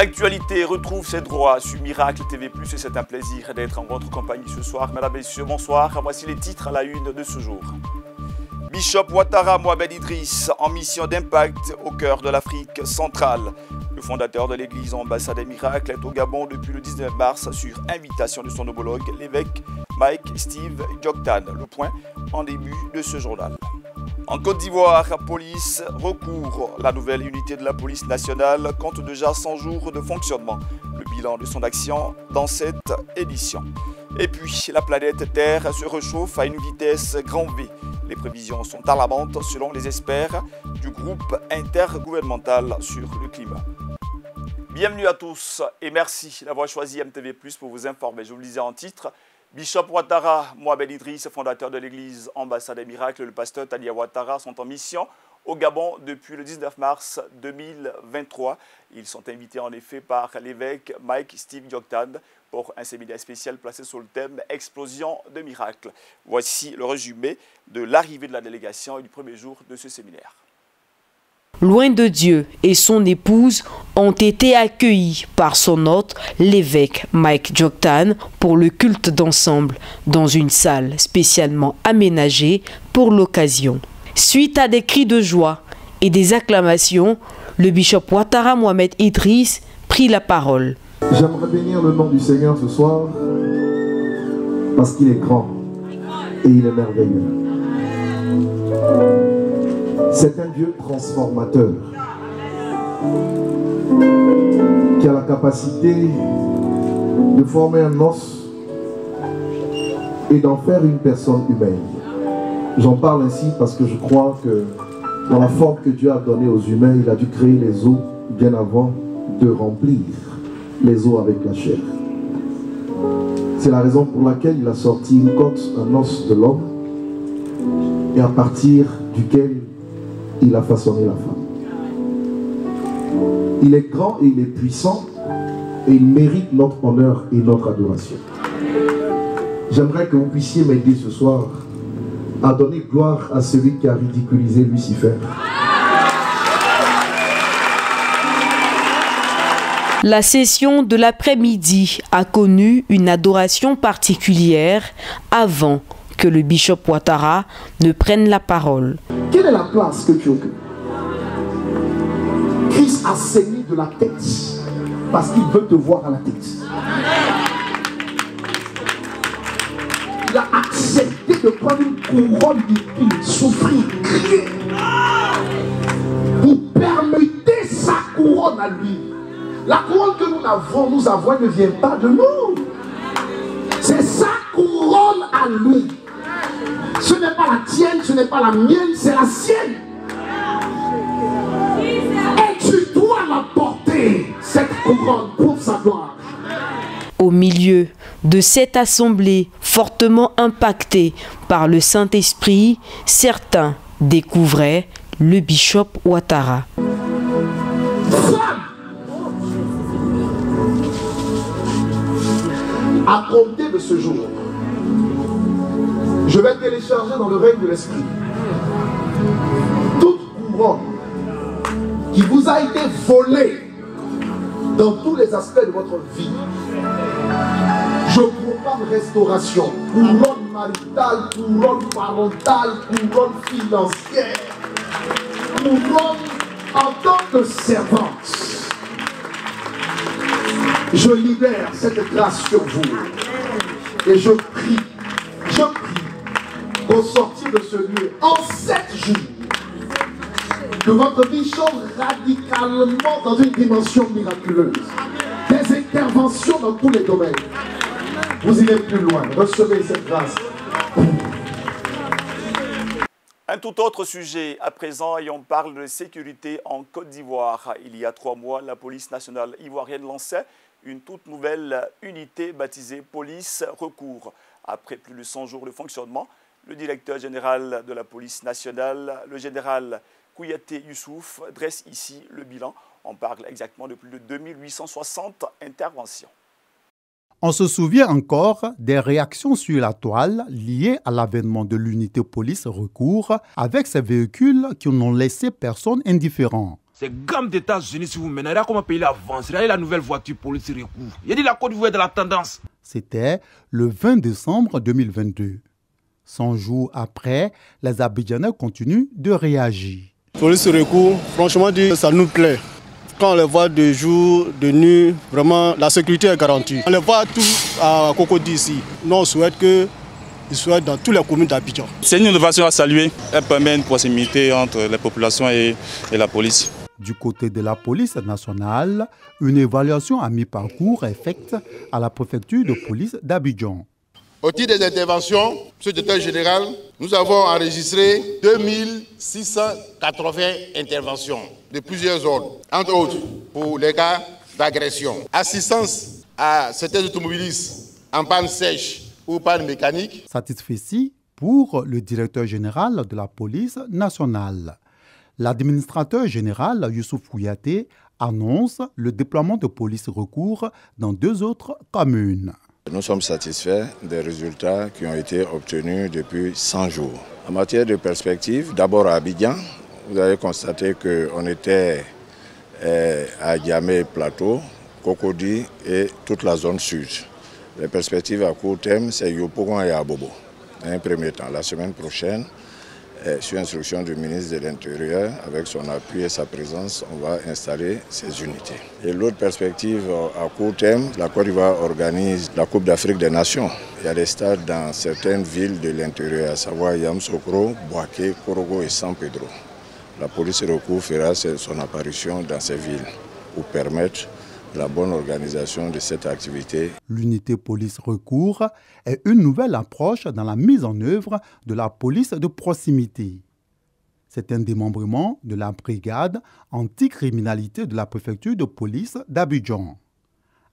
L'actualité retrouve ses droits sur Miracle TV+, et c'est un plaisir d'être en votre compagnie ce soir. Mesdames et messieurs, bonsoir. Voici les titres à la une de ce jour. Bishop Ouattara Mohamed Idriss en mission d'impact au cœur de l'Afrique centrale. Le fondateur de l'église Ambassade des Miracles est au Gabon depuis le 19 mars sur invitation de son homologue, l'évêque Mike Steve Joktan. Le point en début de ce journal. En Côte d'Ivoire, police recours. La nouvelle unité de la police nationale compte déjà 100 jours de fonctionnement. Le bilan de son action dans cette édition. Et puis, la planète Terre se réchauffe à une vitesse grand V. Les prévisions sont alarmantes selon les experts du groupe intergouvernemental sur le climat. Bienvenue à tous et merci d'avoir choisi MTV+ pour vous informer. Je vous le disais en titre. Bishop Ouattara Mohamed Idriss, fondateur de l'église Ambassade des Miracles, et le pasteur Talia Ouattara sont en mission au Gabon depuis le 19 mars 2023. Ils sont invités en effet par l'évêque Mike Steve Joktan pour un séminaire spécial placé sur le thème « Explosion de miracles ». Voici le résumé de l'arrivée de la délégation et du premier jour de ce séminaire. Loin de Dieu et son épouse ont été accueillis par son hôte, l'évêque Mike Joktan, pour le culte d'ensemble dans une salle spécialement aménagée pour l'occasion. Suite à des cris de joie et des acclamations, le bishop Ouattara Mohamed Idriss prit la parole. J'aimerais bénir le nom du Seigneur ce soir parce qu'il est grand et il est merveilleux. C'est un Dieu transformateur qui a la capacité de former un os et d'en faire une personne humaine. J'en parle ainsi parce que je crois que dans la forme que Dieu a donnée aux humains, il a dû créer les os bien avant de remplir les os avec la chair. C'est la raison pour laquelle il a sorti une côte, un os de l'homme, et à partir duquel il a façonné la femme. Il est grand et il est puissant et il mérite notre honneur et notre adoration. J'aimerais que vous puissiez m'aider ce soir à donner gloire à celui qui a ridiculisé Lucifer. La session de l'après-midi a connu une adoration particulière avant que le bishop Ouattara ne prenne la parole. Quelle est la place que tu occupes? Christ a saigné de la tête parce qu'il veut te voir à la tête. Il a accepté de prendre une couronne d'épines, souffrir, crier. Vous permettez sa couronne à lui. La couronne que nous avons ne vient pas de nous. C'est sa couronne à lui. Ce n'est pas la tienne, ce n'est pas la mienne, c'est la sienne. Et tu dois la porter, cette couronne, pour sa gloire. Au milieu de cette assemblée fortement impactée par le Saint-Esprit, certains découvraient le bishop Ouattara. À compter de ce jour, je vais télécharger dans le règne de l'esprit toute couronne qui vous a été volée dans tous les aspects de votre vie. Je proclame restauration, couronne maritale, couronne parentale, couronne financière, couronne en tant que servante. Je libère cette grâce sur vous et je prie au sortir de ce lieu, en 7 jours, que votre vie change radicalement dans une dimension miraculeuse. Des interventions dans tous les domaines. Vous irez plus loin. Recevez cette grâce. Un tout autre sujet à présent et on parle de sécurité en Côte d'Ivoire. Il y a 3 mois, la police nationale ivoirienne lançait une toute nouvelle unité baptisée Police Recours. Après plus de 100 jours de fonctionnement, le directeur général de la police nationale, le général Kouyaté Youssouf, dresse ici le bilan. On parle exactement de plus de 2860 interventions. On se souvient encore des réactions sur la toile liées à l'avènement de l'unité police recours avec ces véhicules qui n'ont laissé personne indifférent. C'est gamme des États-Unis si vous menez. Regardez comment le pays avance. Regardez la nouvelle voiture police recours. Il a dit la Côte d'Ivoire est dans la tendance. C'était le 20 décembre 2022. 100 jours après, les Abidjanais continuent de réagir. Police recours, franchement dit, ça nous plaît. Quand on les voit de jour, de nuit, vraiment la sécurité est garantie. On les voit tous à Cocody ici. Nous on souhaite qu'ils soient dans toutes les communes d'Abidjan. C'est une innovation à saluer. Elle permet une proximité entre les populations et la police. Du côté de la police nationale, une évaluation à mi-parcours est faite à la préfecture de police d'Abidjan. Au titre des interventions, Monsieur le Directeur général, nous avons enregistré 2680 interventions de plusieurs ordres, entre autres pour les cas d'agression. Assistance à certains automobilistes en panne sèche ou panne mécanique. Satisfait pour le directeur général de la police nationale. L'administrateur général Youssouf Kouyaté annonce le déploiement de police recours dans 2 autres communes. Nous sommes satisfaits des résultats qui ont été obtenus depuis 100 jours. En matière de perspective, d'abord à Abidjan, vous avez constaté qu'on était à Diamé Plateau, Cocody et toute la zone sud. Les perspectives à court terme, c'est Yopougon et Abobo. Dans un premier temps, la semaine prochaine, sur instruction du ministre de l'Intérieur, avec son appui et sa présence, on va installer ces unités. Et l'autre perspective à court terme, la Côte d'Ivoire organise la Coupe d'Afrique des Nations. Il y a des stades dans certaines villes de l'intérieur, à savoir Yamoussoukro, Bouaké, Korogo et San Pedro. La police recours fera son apparition dans ces villes pour permettre la bonne organisation de cette activité. L'unité police recours est une nouvelle approche dans la mise en œuvre de la police de proximité. C'est un démembrement de la brigade anticriminalité de la préfecture de police d'Abidjan.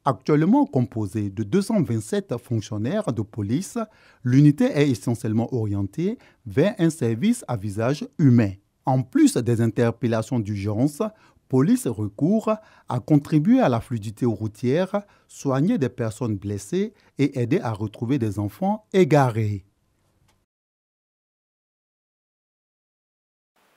Actuellement composée de 227 fonctionnaires de police, l'unité est essentiellement orientée vers un service à visage humain. En plus des interpellations d'urgence, Police Recours a contribué à la fluidité routière, soigné des personnes blessées et aidé à retrouver des enfants égarés.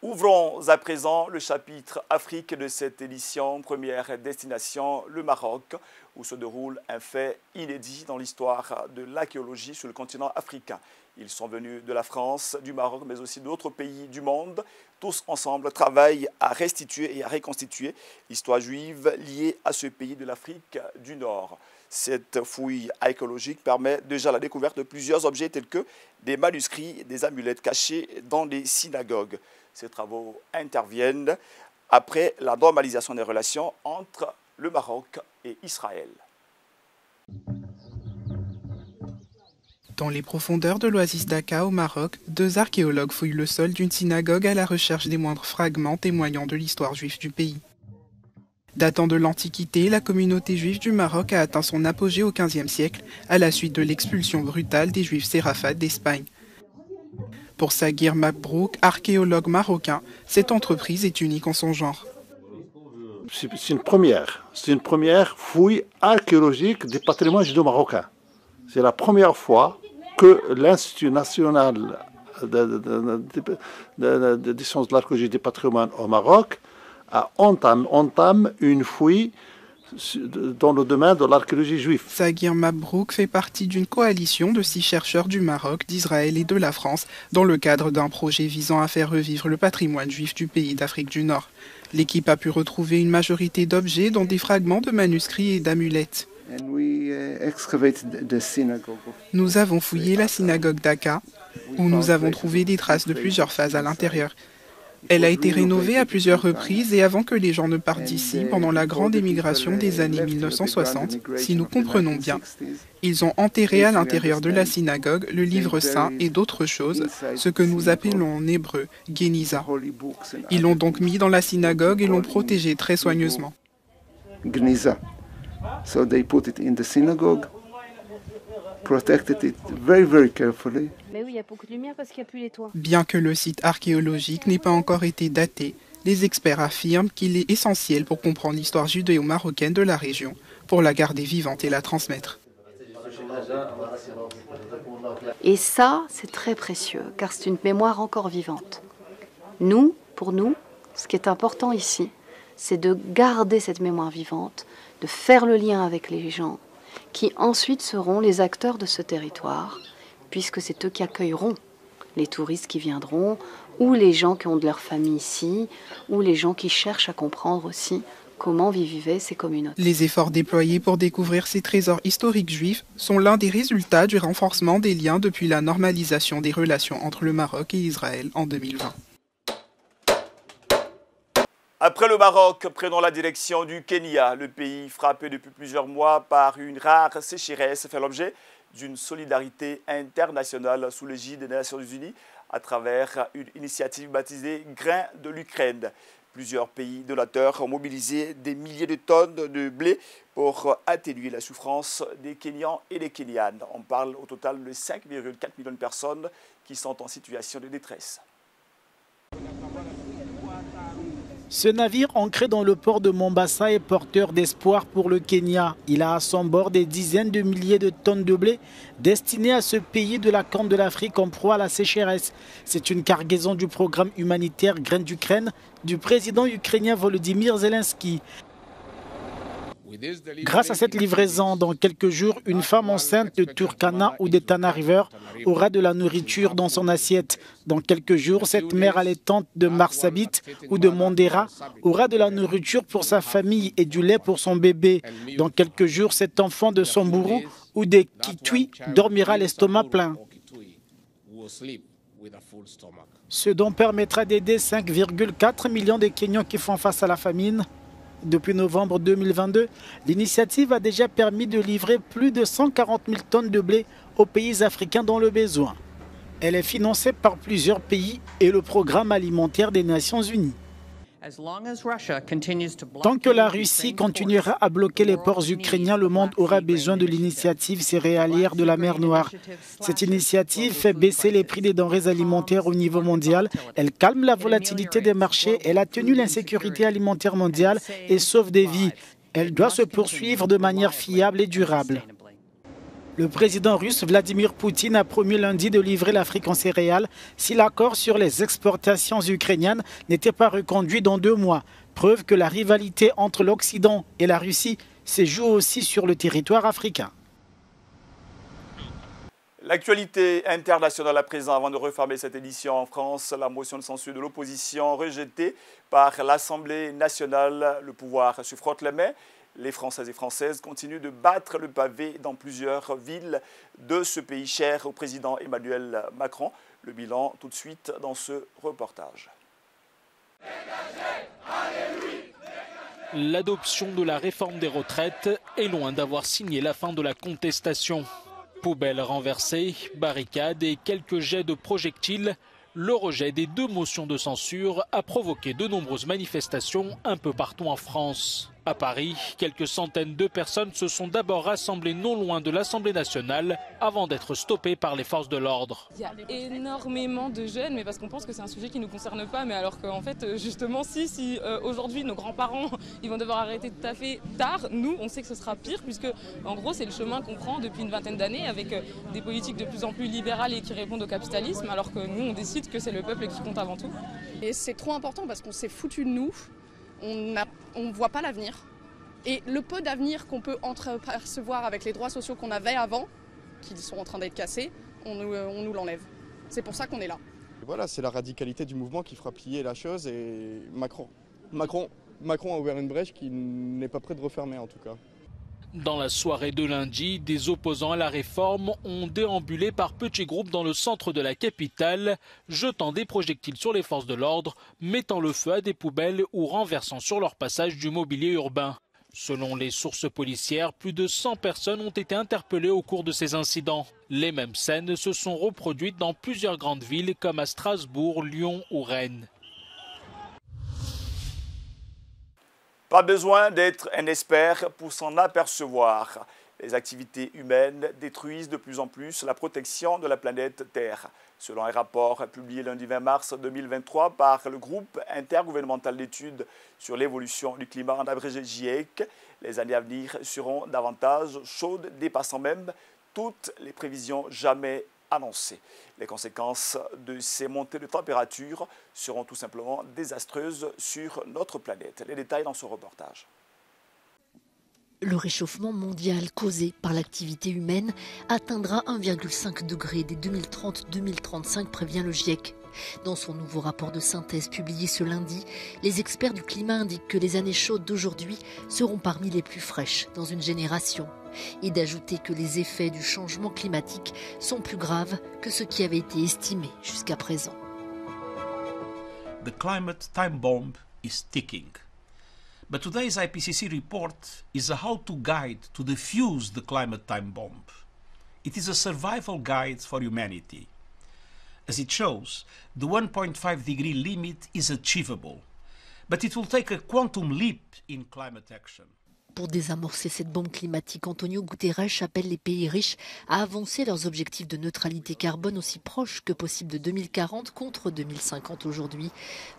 Ouvrons à présent le chapitre Afrique de cette édition. Première destination, le Maroc, où se déroule un fait inédit dans l'histoire de l'archéologie sur le continent africain. Ils sont venus de la France, du Maroc, mais aussi d'autres pays du monde. Tous ensemble travaillent à restituer et à reconstituer l'histoire juive liée à ce pays de l'Afrique du Nord. Cette fouille archéologique permet déjà la découverte de plusieurs objets tels que des manuscrits et des amulettes cachés dans des synagogues. Ces travaux interviennent après la normalisation des relations entre le Maroc et Israël. Dans les profondeurs de l'oasis d'Aka au Maroc, 2 archéologues fouillent le sol d'une synagogue à la recherche des moindres fragments témoignant de l'histoire juive du pays. Datant de l'Antiquité, la communauté juive du Maroc a atteint son apogée au XVe siècle à la suite de l'expulsion brutale des juifs séraphites d'Espagne. Pour Saguir Mabrouk, archéologue marocain, cette entreprise est unique en son genre. C'est une première fouille archéologique du patrimoine judéo-marocain. C'est la première fois que l'Institut national de sciences de l'archéologie du patrimoine au Maroc entame une fouille dans le domaine de l'archéologie juive. Saguir Mabrouk fait partie d'une coalition de 6 chercheurs du Maroc, d'Israël et de la France dans le cadre d'un projet visant à faire revivre le patrimoine juif du pays d'Afrique du Nord. L'équipe a pu retrouver une majorité d'objets dont des fragments de manuscrits et d'amulettes. Nous avons fouillé la synagogue d'Aka, où nous avons trouvé des traces de plusieurs phases à l'intérieur. Elle a été rénovée à plusieurs reprises et avant que les gens ne partent d'ici, pendant la grande émigration des années 1960, si nous comprenons bien, ils ont enterré à l'intérieur de la synagogue le livre saint et d'autres choses, ce que nous appelons en hébreu « Geniza ». Ils l'ont donc mis dans la synagogue et l'ont protégé très soigneusement. So they put it in the synagogue, protected it very, very carefully. Mais oui, il y a beaucoup de lumière parce qu'il n'y a plus les toits. Bien que le site archéologique n'ait pas encore été daté, les experts affirment qu'il est essentiel pour comprendre l'histoire judéo-marocaine de la région, pour la garder vivante et la transmettre. Et ça, c'est très précieux, car c'est une mémoire encore vivante. Pour nous, ce qui est important ici, c'est de garder cette mémoire vivante, de faire le lien avec les gens, qui ensuite seront les acteurs de ce territoire, puisque c'est eux qui accueilleront les touristes qui viendront, ou les gens qui ont de leur famille ici, ou les gens qui cherchent à comprendre aussi comment vivaient ces communautés. Les efforts déployés pour découvrir ces trésors historiques juifs sont l'un des résultats du renforcement des liens depuis la normalisation des relations entre le Maroc et Israël en 2020. Après le Maroc, prenons la direction du Kenya. Le pays, frappé depuis plusieurs mois par une rare sécheresse, fait l'objet d'une solidarité internationale sous l'égide des Nations Unies à travers une initiative baptisée Grains de l'Ukraine. Plusieurs pays donateurs ont mobilisé des milliers de tonnes de blé pour atténuer la souffrance des Kenyans et des Kenyanes. On parle au total de 5,4 millions de personnes qui sont en situation de détresse. Ce navire ancré dans le port de Mombasa est porteur d'espoir pour le Kenya. Il a à son bord des dizaines de milliers de tonnes de blé destinées à ce pays de la Corne de l'Afrique en proie à la sécheresse. C'est une cargaison du programme humanitaire Grains d'Ukraine du président ukrainien Volodymyr Zelensky. Grâce à cette livraison, dans quelques jours, une femme enceinte de Turkana ou des Tana River aura de la nourriture dans son assiette. Dans quelques jours, cette mère allaitante de Marsabit ou de Mondera aura de la nourriture pour sa famille et du lait pour son bébé. Dans quelques jours, cet enfant de Samburu ou des Kitui dormira l'estomac plein. Ce don permettra d'aider 5,4 millions de Kenyans qui font face à la famine. Depuis novembre 2022, l'initiative a déjà permis de livrer plus de 140 000 tonnes de blé aux pays africains dans le besoin. Elle est financée par plusieurs pays et le programme alimentaire des Nations Unies. Tant que la Russie continuera à bloquer les ports ukrainiens, le monde aura besoin de l'initiative céréalière de la mer Noire. Cette initiative fait baisser les prix des denrées alimentaires au niveau mondial. Elle calme la volatilité des marchés, elle atténue l'insécurité alimentaire mondiale et sauve des vies. Elle doit se poursuivre de manière fiable et durable. Le président russe Vladimir Poutine a promis lundi de livrer l'Afrique en céréales si l'accord sur les exportations ukrainiennes n'était pas reconduit dans 2 mois. Preuve que la rivalité entre l'Occident et la Russie se joue aussi sur le territoire africain. L'actualité internationale à présent, avant de refermer cette édition en France, la motion de censure de l'opposition rejetée par l'Assemblée nationale. Le pouvoir se frotte les mains. Les Français et Françaises continuent de battre le pavé dans plusieurs villes de ce pays cher au président Emmanuel Macron. Le bilan tout de suite dans ce reportage. L'adoption de la réforme des retraites est loin d'avoir signé la fin de la contestation. Poubelles renversées, barricades et quelques jets de projectiles, le rejet des 2 motions de censure a provoqué de nombreuses manifestations un peu partout en France. À Paris, quelques centaines de personnes se sont d'abord rassemblées non loin de l'Assemblée nationale avant d'être stoppées par les forces de l'ordre. Il y a énormément de jeunes, mais parce qu'on pense que c'est un sujet qui ne nous concerne pas, mais alors qu'en fait, justement, si aujourd'hui nos grands-parents ils vont devoir arrêter de taffer tard, nous, on sait que ce sera pire, puisque en gros, c'est le chemin qu'on prend depuis une vingtaine d'années avec des politiques de plus en plus libérales et qui répondent au capitalisme, alors que nous, on décide que c'est le peuple qui compte avant tout. Et c'est trop important parce qu'on s'est foutu de nous. On ne voit pas l'avenir. Et le peu d'avenir qu'on peut entreapercevoir avec les droits sociaux qu'on avait avant, qui sont en train d'être cassés, on nous l'enlève. C'est pour ça qu'on est là. Voilà, c'est la radicalité du mouvement qui fera plier la chose et Macron a ouvert une brèche qui n'est pas prêt de refermer en tout cas. Dans la soirée de lundi, des opposants à la réforme ont déambulé par petits groupes dans le centre de la capitale, jetant des projectiles sur les forces de l'ordre, mettant le feu à des poubelles ou renversant sur leur passage du mobilier urbain. Selon les sources policières, plus de 100 personnes ont été interpellées au cours de ces incidents. Les mêmes scènes se sont reproduites dans plusieurs grandes villes comme à Strasbourg, Lyon ou Rennes. Pas besoin d'être un expert pour s'en apercevoir. Les activités humaines détruisent de plus en plus la protection de la planète Terre. Selon un rapport publié lundi 20 mars 2023 par le groupe intergouvernemental d'études sur l'évolution du climat, en abrégé GIEC, les années à venir seront davantage chaudes, dépassant même toutes les prévisions jamais annoncé. Les conséquences de ces montées de température seront tout simplement désastreuses sur notre planète. Les détails dans ce reportage. Le réchauffement mondial causé par l'activité humaine atteindra 1,5 degré dès 2030-2035, prévient le GIEC. Dans son nouveau rapport de synthèse publié ce lundi, les experts du climat indiquent que les années chaudes d'aujourd'hui seront parmi les plus fraîches dans une génération, et d'ajouter que les effets du changement climatique sont plus graves que ce qui avait été estimé jusqu'à présent. The climate time bomb is ticking. But today's IPCC report is a how-to guide to defuse the climate time bomb. It is a survival guide for humanity. As it shows, the 1.5 degree limit is achievable, but it will take a quantum leap in climate action. Pour désamorcer cette bombe climatique, Antonio Guterres appelle les pays riches à avancer leurs objectifs de neutralité carbone aussi proches que possible de 2040 contre 2050 aujourd'hui.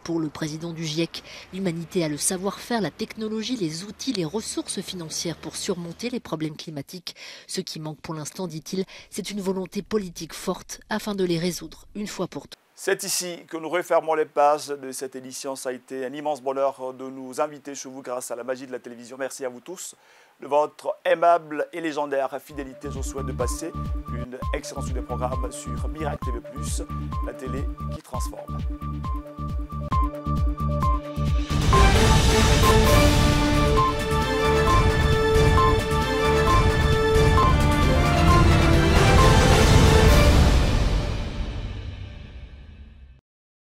Pour le président du GIEC, l'humanité a le savoir-faire, la technologie, les outils, les ressources financières pour surmonter les problèmes climatiques. Ce qui manque pour l'instant, dit-il, c'est une volonté politique forte afin de les résoudre une fois pour toutes. C'est ici que nous refermons les pages de cette édition. Ça a été un immense bonheur de nous inviter chez vous grâce à la magie de la télévision. Merci à vous tous de votre aimable et légendaire fidélité. Je vous souhaite de passer une excellente suite de programmes sur Miracle TV+, la télé qui transforme.